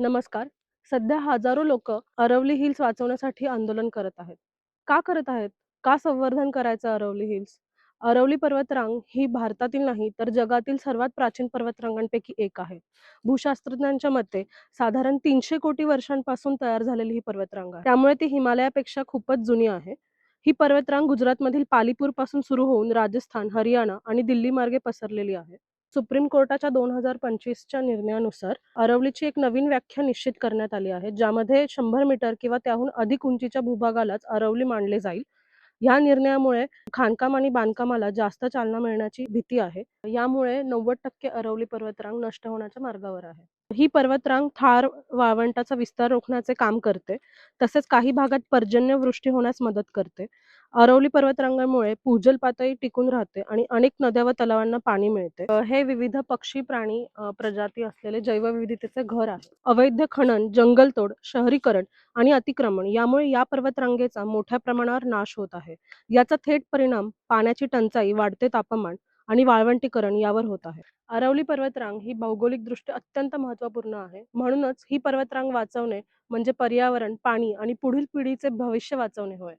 नमस्कार. सध्या हजारो लोक अरवली हिल्स वाचवण्यासाठी आंदोलन करत आहेत. का करत आहेत? का संवर्धन करायचं अरवली हिल्स? अरवली पर्वतरांग ही भारतातील नाही तर जगातील सर्वात प्राचीन पर्वतरांगांपैकी एक आहे. भूशास्त्रज्ञांच्या मते साधारण 300 कोटी वर्षांपासून तयार झालेली ही पर्वतरांग आहे. त्यामुळे ती हिमालयापेक्षा खूपच जुनी आहे. ही पर्वतरांग गुजरातमधील पालीपूर पासून सुरू होऊन राजस्थान, हरियाणा आणि दिल्ली मार्गे पसरलेली आहे. सुप्रीम कोर्टाच्या 2025च्या निर्णयानुसार अरवलीची एक नवीन व्याख्या निश्चित करण्यात आली आहे, ज्यामध्ये 100 मीटर किंवा त्याहून अधिक उंचीच्या भूभागालाच अरवली मानले जाईल. या निर्णयामुळे खाणकाम आणि बांधकामाला जास्त चालना मिळण्याची भीती आहे. यामुळे 90% अरवली पर्वतरांग नष्ट होण्याच्या मार्गावर आहे. ही पर्वतरांग थार वाळवंटाचा विस्तार रोखण्याचे काम करते. तसेच काही भागात पर्जन्यवृष्टी होण्यास मदत करते. अरवली पर्वतरांगामुळे भूजल पातळी टिकून राहते आणि अनेक नद्या व तलावांना पाणी मिळते. हे विविध पक्षी प्राणी प्रजाती असलेले जैवविविधतेचे घर आहे. अवैध खनन, जंगलतोड, शहरीकरण आणि अतिक्रमण यामुळे या पर्वतरांगेचा मोठ्या प्रमाणावर नाश होत आहे. याचा थेट परिणाम पाण्याची टंचाई, वाढते तापमान आणि वाळवंटीकरण यावर होत आहे. अरवली पर्वतरांग ही भौगोलिकदृष्ट्या अत्यंत महत्त्वपूर्ण आहे. म्हणूनच ही पर्वतरांग वाचवणे म्हणजे पर्यावरण, पाणी आणि पुढील पिढीचे भविष्य वाचवणे होय.